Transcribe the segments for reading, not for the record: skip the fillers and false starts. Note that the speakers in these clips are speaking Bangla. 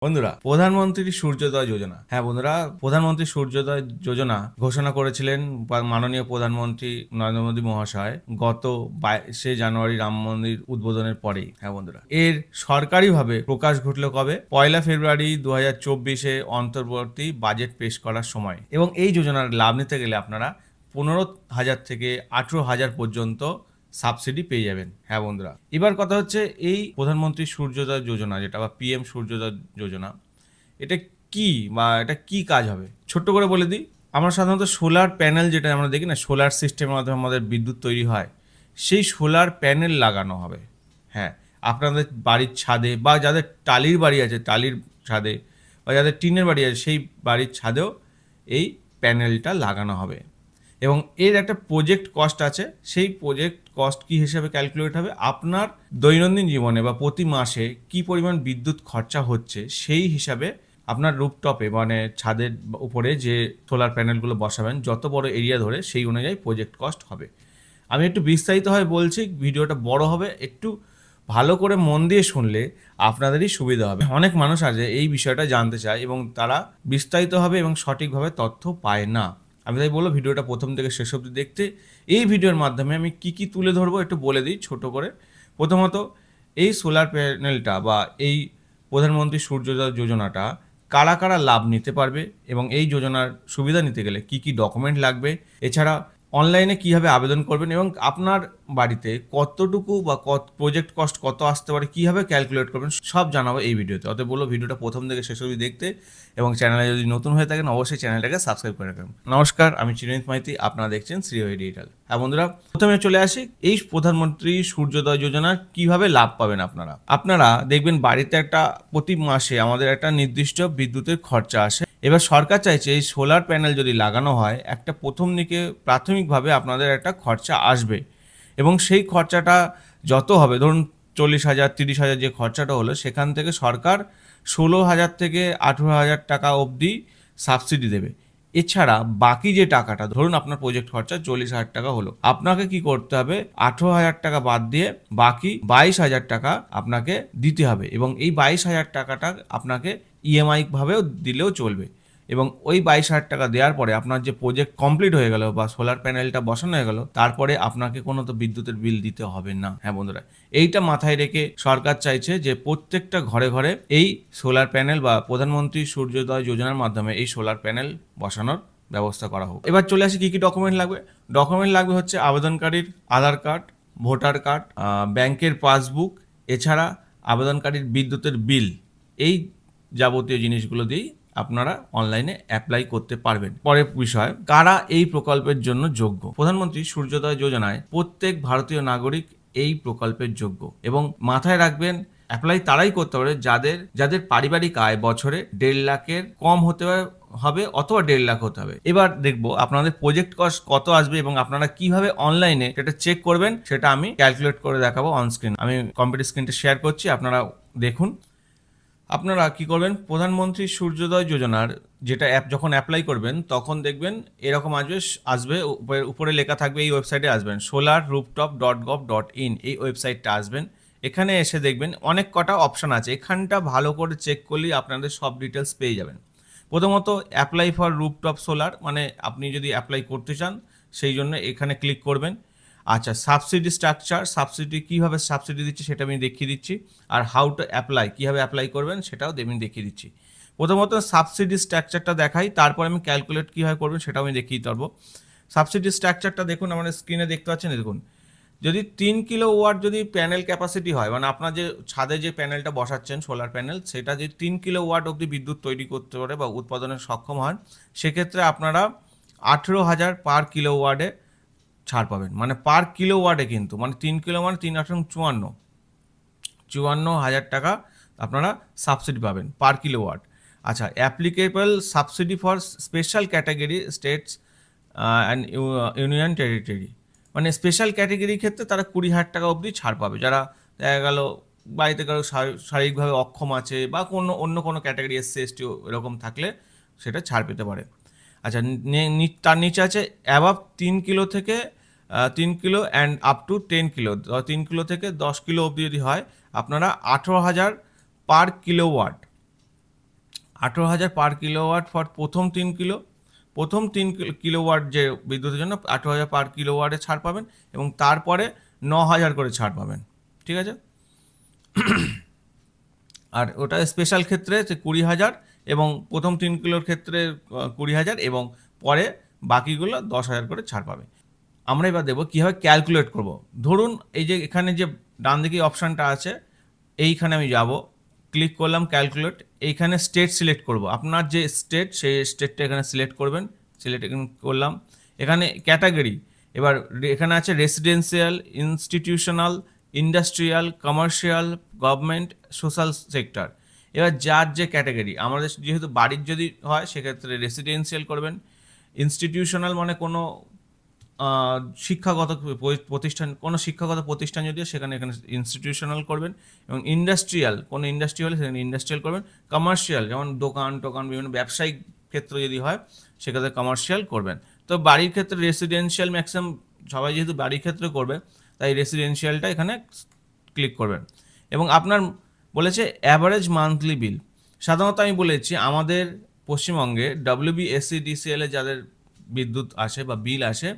বন্ধুরা, প্রধানমন্ত্রী সূর্যোদয় যোজনা। হ্যাঁ বন্ধুরা, প্রধানমন্ত্রী সূর্যোদয় যোজনা ঘোষণা করেছিলেন মাননীয় প্রধানমন্ত্রী নরেন্দ্র মোদী মহাশয় গত 22শে জানুয়ারি রাম মন্দির উদ্বোধনের পরেই। হ্যাঁ বন্ধুরা, এর সরকারিভাবে প্রকাশ ঘটল কবে? 1লা ফেব্রুয়ারি 2024-এ অন্তর্বর্তী বাজেট পেশ করার সময়। এবং এই যোজনার লাভ নিতে গেলে আপনারা 15,000 থেকে 18,000 পর্যন্ত সাবসিডি পেয়ে যাবেন। হ্যাঁ বন্ধুরা, এবার কথা হচ্ছে এই প্রধানমন্ত্রী সূর্যোদয় যোজনা, যেটা বা পিএম সূর্যোদয় যোজনা, এটা কি বা এটা কি কাজ হবে ছোট্ট করে বলে দিই। আমরা সাধারণত সোলার প্যানেল, যেটা আমরা দেখি না, সোলার সিস্টেমের মাধ্যমে আমাদের বিদ্যুৎ তৈরি হয়, সেই সোলার প্যানেল লাগানো হবে। হ্যাঁ, আপনাদের বাড়ির ছাদে বা যাদের টালির বাড়ি আছে টালির ছাদে, বা যাদের টিনের বাড়ি আছে সেই বাড়ির ছাদেও এই প্যানেলটা লাগানো হবে। এবং এর একটা প্রজেক্ট কস্ট আছে। সেই প্রজেক্ট কস্ট কি হিসেবে ক্যালকুলেট হবে? আপনার দৈনন্দিন জীবনে বা প্রতি মাসে কি পরিমাণ বিদ্যুৎ খরচা হচ্ছে সেই হিসাবে আপনার রুফটপে মানে ছাদের উপরে যে সোলার প্যানেলগুলো বসাবেন যত বড় এরিয়া ধরে সেই অনুযায়ী প্রজেক্ট কস্ট হবে। আমি একটু বিস্তারিতভাবে বলছি, ভিডিওটা বড় হবে, একটু ভালো করে মন দিয়ে শুনলে আপনাদেরই সুবিধা হবে। অনেক মানুষ আছে এই বিষয়টা জানতে চায় এবং তারা বিস্তারিতভাবে এবং সঠিকভাবে তথ্য পায় না। আমি তাই বলবো ভিডিওটা প্রথম থেকে শেষ অবধি দেখতে। এই ভিডিওর মাধ্যমে আমি কি কি তুলে ধরবো একটু বলে দিই ছোট করে। প্রথমত, এই সোলার প্যানেলটা বা এই প্রধানমন্ত্রী সূর্যোদয় যোজনাটা কারা কারা লাভ নিতে পারবে এবং এই যোজনার সুবিধা নিতে গেলে কি কি ডকুমেন্ট লাগবে, এছাড়া অনলাইনে কীভাবে আবেদন করবেন এবং আপনার বাড়িতে কতটুকু বা প্রজেক্ট কস্ট কত আসতে পারে কীভাবে ক্যালকুলেট করবেন সব জানাবো এই ভিডিওতে। অতএব বলবো ভিডিওটা প্রথম থেকে শেষ অবধি দেখতে এবং চ্যানেলে যদি নতুন হয়ে থাকেন অবশ্যই চ্যানেলটাকে সাবস্ক্রাইব করে রাখবেন। নমস্কার, আমি চিরঞ্জিত মাইতি, আপনারা দেখছেন শ্রীহরি ডিজিটাল। হ্যাঁ বন্ধুরা, প্রথমে চলে আসি এই প্রধানমন্ত্রী সূর্যোদয় যোজনার কিভাবে লাভ পাবেন। আপনারা দেখবেন বাড়িতে একটা প্রতি মাসে আমাদের একটা নির্দিষ্ট বিদ্যুতের খরচা আসে। এবার সরকার চাইছে এই সোলার প্যানেল যদি লাগানো হয় একটা প্রথম দিকে প্রাথমিকভাবে আপনাদের একটা খরচা আসবে এবং সেই খরচাটা যত হবে, ধরুন 40,000 30,000 যে খরচাটা হলো, সেখান থেকে সরকার 16,000 থেকে 18,000 টাকা অবধি সাবসিডি দেবে। এছাড়া বাকি যে টাকাটা, ধরুন আপনার প্রজেক্ট খরচা 40,000 টাকা হলো, আপনাকে কি করতে হবে? 18,000 টাকা বাদ দিয়ে বাকি 22,000 টাকা আপনাকে দিতে হবে এবং এই 22,000 টাকাটা আপনাকে ইএমআই ভাবেও দিলেও চলবে। এবং ওই 22,000 টাকা দেওয়ার পরে আপনার যে প্রজেক্ট কমপ্লিট হয়ে গেল বা সোলার প্যানেলটা বসানো হয়ে গেল, তারপরে আপনাকে কোনো তো বিদ্যুতের বিল দিতে হবে না। হ্যাঁ বন্ধুরা, এইটা মাথায় রেখে সরকার চাইছে যে প্রত্যেকটা ঘরে ঘরে এই সোলার প্যানেল বা প্রধানমন্ত্রী সূর্যোদয় যোজনার মাধ্যমে এই সোলার প্যানেল বসানোর ব্যবস্থা করা হোক। এবার চলে আসি কী কী ডকুমেন্ট লাগবে। ডকুমেন্ট লাগবে হচ্ছে আবেদনকারীর আধার কার্ড, ভোটার কার্ড, ব্যাংকের পাসবুক, এছাড়া আবেদনকারীর বিদ্যুতের বিল। এই যাবতীয় জিনিসগুলো দিয়েই আপনারা অনলাইনে অ্যাপ্লাই করতে পারবেন। পরের বিষয়, কারা এই প্রকল্পের জন্য যোগ্য। প্রধানমন্ত্রী সূর্যোদয় যোজনায় প্রত্যেক ভারতীয় নাগরিক এই প্রকল্পের যোগ্য এবং মাথায় রাখবেন অ্যাপ্লাই তারাই করতে পারে যাদের যাদের পারিবারিক আয় বছরে 1.5 লাখের কম হতে হবে অথবা 1.5 লাখ হতে হবে। এবার দেখবো আপনাদের প্রজেক্ট কস্ট কত আসবে এবং আপনারা কিভাবে অনলাইনে সেটা চেক করবেন সেটা আমি ক্যালকুলেট করে দেখাবো অন স্ক্রিন। আমি কম্পিউটার স্ক্রিনটা শেয়ার করছি, আপনারা দেখুন। আপনারা কি করবেন? প্রধানমন্ত্রী সূর্যোদয় যোজনার যেটা অ্যাপ যখন অ্যাপ্লাই করবেন তখন দেখবেন এরকম আসবে উপরে লেখা থাকবে, এই ওয়েবসাইটে আসবেন solarrooftop.gov.in, এই ওয়েবসাইটটা আসবেন। এখানে এসে দেখবেন অনেক কটা অপশান আছে, এখানটা ভালো করে চেক করলেই আপনাদের সব ডিটেলস পেয়ে যাবেন। প্রথমত অ্যাপ্লাই ফর রুফটপ সোলার, মানে আপনি যদি অ্যাপ্লাই করতে চান সেই জন্য এখানে ক্লিক করবেন। আচ্ছা, সাবসিডি স্ট্রাকচার, সাবসিডি কীভাবে সাবসিডি দিচ্ছে সেটা আমি দেখিয়ে দিচ্ছি, আর হাউ টু অ্যাপ্লাই, কীভাবে অ্যাপ্লাই করবেন সেটাও আমি দেখিয়ে দিচ্ছি। প্রথমত সাবসিডি স্ট্রাকচারটা দেখাই, তারপর আমি ক্যালকুলেট কীভাবে করবেন সেটাও আমি দেখিয়ে পারবো। সাবসিডি স্ট্রাকচারটা দেখুন, আমাদের স্ক্রিনে দেখতে পাচ্ছেন। দেখুন, যদি 3 কিলোওয়াট যদি প্যানেল ক্যাপাসিটি হয়, মানে আপনার যে ছাদে যে প্যানেলটা বসাচ্ছেন সোলার প্যানেল, সেটা যদি 3 কিলোওয়াট অবধি বিদ্যুৎ তৈরি করতে পারে বা উৎপাদনে সক্ষম হন, সেক্ষেত্রে আপনারা 18,000 পার কিলোওয়াটে ছাড় পাবেন। মানে পার কিলোওয়াটে, কিন্তু মানে 3 কিলো মানে 3 8 54,000 টাকা আপনারা সাবসিডি পাবেন পার কিলোওয়াট। আচ্ছা, applicable subsidy for special category states and union territory, মানে স্পেশাল ক্যাটাগরির ক্ষেত্রে তারা 20,000 টাকা অবধি ছাড় পাবে। যারা দেখা গেল বাড়িতে কারো শারীরিকভাবে অক্ষম আছে বা অন্য কোনো ক্যাটাগরি এসসি এসটি এরকম থাকলে সেটা ছাড় পেতে পারে। আচ্ছা, তার নিচে আছে অ্যাবাভ 3 কিলো থেকে 3 kilo and up to 10 kilo, 3 kilo থেকে 10 কিলো অবধি যদি হয় আপনারা 18,000 পার কিলোওয়াট 18,000 পার কিলোওয়াট ফর প্রথম 3 কিলোওয়াট যে বিদ্যুতের জন্য 18,000 পার কিলোওয়াটে ছাড় পাবেন, এবং তারপরে 9,000 করে ছাড় পাবেন। ঠিক আছে, আর ওটা স্পেশাল ক্ষেত্রে 20,000, এবং প্রথম 3 কিলোর ক্ষেত্রে 20,000, এবং পরে বাকিগুলো 10,000 করে ছাড় পাবে। আমরা এবার দেখব কীভাবে ক্যালকুলেট করব। ধরুন এই যে এখানে যে ডান দিকে অপশানটা আছে, এইখানে আমি যাব, ক্লিক করলাম ক্যালকুলেট, এইখানে স্টেট সিলেক্ট করব। আপনার যে স্টেট, সেই স্টেটটা এখানে সিলেক্ট করবেন। সিলেক্ট করলাম, এখানে ক্যাটাগরি, এবার এখানে আছে residential, institutional, industrial, commercial, government, social sector. এবার যার যে ক্যাটাগরি, আমাদের যেহেতু বাড়ির যদি হয় সেক্ষেত্রে রেসিডেন্সিয়াল করবেন। ইনস্টিটিউশনাল মানে কোনো শিক্ষাগত প্রতিষ্ঠান, কোনো শিক্ষাগত প্রতিষ্ঠান যদি সেখানে এখানে ইনস্টিটিউশনাল করবেন, এবং ইন্ডাস্ট্রিয়াল, কোনো ইন্ডাস্ট্রি হলে সেখানে ইন্ডাস্ট্রিয়াল করবেন। কমার্শিয়াল যেমন দোকান টোকান, বিভিন্ন ব্যবসায়িক ক্ষেত্র যদি হয় সেক্ষেত্রে কমার্শিয়াল করবেন। তো বাড়ির ক্ষেত্রে রেসিডেন্সিয়াল ম্যাক্সিমাম সবাই যেহেতু বাড়ির ক্ষেত্রে করবে, তাই রেসিডেন্সিয়ালটা এখানে ক্লিক করবেন। এবং আপনার বলেছে অ্যাভারেজ মান্থলি বিল। সাধারণত আমি বলেছি আমাদের পশ্চিমবঙ্গে WBSEDCL-এ যাদের বিদ্যুৎ আসে বা বিল আসে,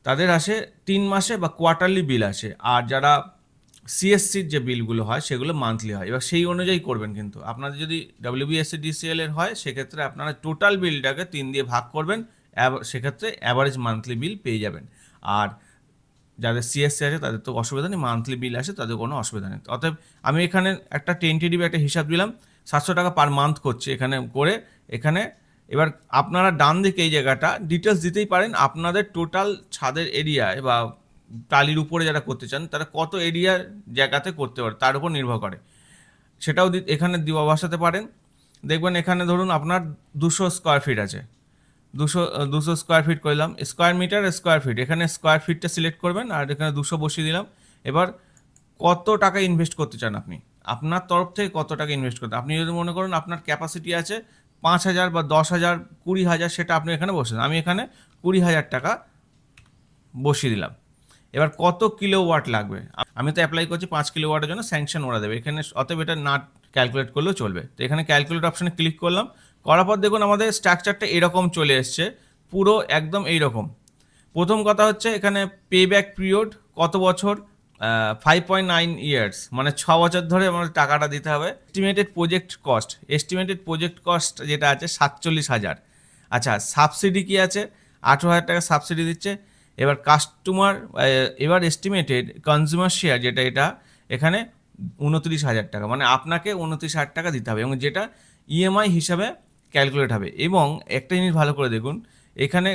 তাদের আসে 3 মাসে বা কোয়ার্টারলি বিল আসে, আর যারা CSCর যে বিলগুলো হয় সেগুলো মান্থলি হয়। এবার সেই অনুযায়ী করবেন, কিন্তু আপনাদের যদি WBSEDCL-এর হয় সেক্ষেত্রে আপনারা টোটাল বিলটাকে 3 দিয়ে ভাগ করবেন, সেক্ষেত্রে অ্যাভারেজ মান্থলি বিল পেয়ে যাবেন। আর যাদের CSC আছে তাদের তো অসুবিধা নেই, মান্থলি বিল আসে তাদের কোনো অসুবিধা নেই। অতএব আমি এখানে একটা টেন্টেটিভ একটা হিসাব দিলাম, 700 টাকা পার মান্থ করছে এখানে করে। এখানে এবার আপনারা ডান দিকে এই জায়গাটা ডিটেলস দিতেই পারেন, আপনাদের টোটাল ছাদের এরিয়ায় বা টালির উপরে যারা করতে চান তারা কত এরিয়ার জায়গাতে করতে পারে তার উপর নির্ভর করে, সেটাও এখানে বসাতে পারেন। দেখবেন এখানে ধরুন আপনার 200 স্কোয়ার ফিট আছে, 200 স্কোয়ার ফিট করলাম, স্কোয়ার মিটার স্কোয়ার ফিট, এখানে স্কোয়ার ফিটটা সিলেক্ট করবেন আর এখানে 200 বসিয়ে দিলাম। এবার কত টাকা ইনভেস্ট করতে চান আপনি, আপনার তরফ থেকে কত টাকা ইনভেস্ট করতে, আপনি যদি মনে করেন আপনার ক্যাপাসিটি আছে 5,000 বা 10,000, 20,000, সেটা আপনি এখানে বসে দেন। আমি এখানে 20,000 টাকা বসিয়ে দিলাম। এবার কত কিলোওয়াট লাগবে, আমি তো অ্যাপ্লাই করছি 5 কিলোওয়াটের জন্য, স্যাংশন ওরা দেবে এখানে, অতএব এটা না ক্যালকুলেট করলেও চলবে। তো এখানে ক্যালকুলেট অপশানে ক্লিক করলাম, করার পর দেখুন আমাদের স্ট্রাকচারটা এরকম চলে এসছে, পুরো একদম এইরকম। প্রথম কথা হচ্ছে এখানে পে ব্যাক পিরিয়ড কত বছর, 5.9 ইয়ার্স, মানে 6 বছর ধরে আমাদের টাকাটা দিতে হবে। এস্টিমেটেড প্রজেক্ট কস্ট যেটা আছে 47,000। আচ্ছা, সাবসিডি কি আছে, 18,000 টাকা সাবসিডি দিচ্ছে। এবার এবার এস্টিমেটেড কনজিউমার শেয়ার যেটা, এটা এখানে 29,000 টাকা, মানে আপনাকে 29,000 টাকা দিতে হবে, এবং যেটা EMI হিসাবে ক্যালকুলেট হবে। এবং একটা জিনিস ভালো করে দেখুন, এখানে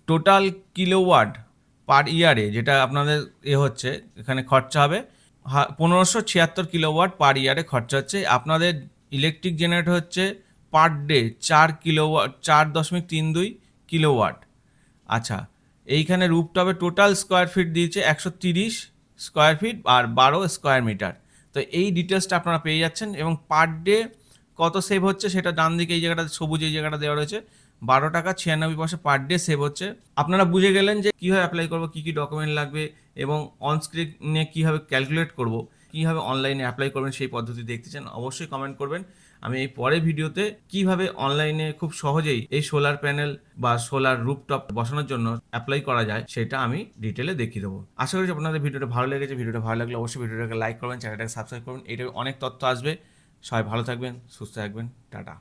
টোটাল কিলোওয়াট পার ইয়ারে যেটা আপনাদের হচ্ছে, এখানে খরচা হবে 1576 কিলোওয়াট পার ইয়ারে খরচা হচ্ছে। আপনাদের ইলেকট্রিক জেনারেটর হচ্ছে পার ডে 4.32 কিলোওয়াট। আচ্ছা, এইখানে রুফটপে টোটাল স্কোয়ার ফিট দিয়েছে 130 স্কোয়ার ফিট আর 12 স্কোয়ার মিটার। তো এই ডিটেলসটা আপনারা পেয়ে যাচ্ছেন, এবং পার ডে কত সেভ হচ্ছে সেটা ডান দিকে এই জায়গাটা সবুজ এই জায়গাটা দেওয়া রয়েছে, 12 টাকা 96 পয়সা পার ডে সেভ হচ্ছে। আপনারা বুঝে গেলেন যে কীভাবে অ্যাপ্লাই করবো, কী কী ডকুমেন্ট লাগবে, এবং অনস্ক্রিনে কীভাবে ক্যালকুলেট করব, কীভাবে অনলাইনে অ্যাপ্লাই করবেন সেই পদ্ধতি দেখতে চান অবশ্যই কমেন্ট করবেন। আমি এই পরের ভিডিওতে কিভাবে অনলাইনে খুব সহজেই এই সোলার প্যানেল বা সোলার রুফটপ বসানোর জন্য অ্যাপ্লাই করা যায় সেটা আমি ডিটেলে দেখিয়ে দেবো। আশা করি আপনাদের ভিডিওটা ভালো লেগেছে। ভিডিওটা ভালো লাগলে অবশ্যই ভিডিওটাকে লাইক করবেন, চ্যানেলটাকে সাবস্ক্রাইব করবেন। এটা অনেক তথ্য আসবে। সবাই ভালো থাকবেন, সুস্থ থাকবেন, টাটা।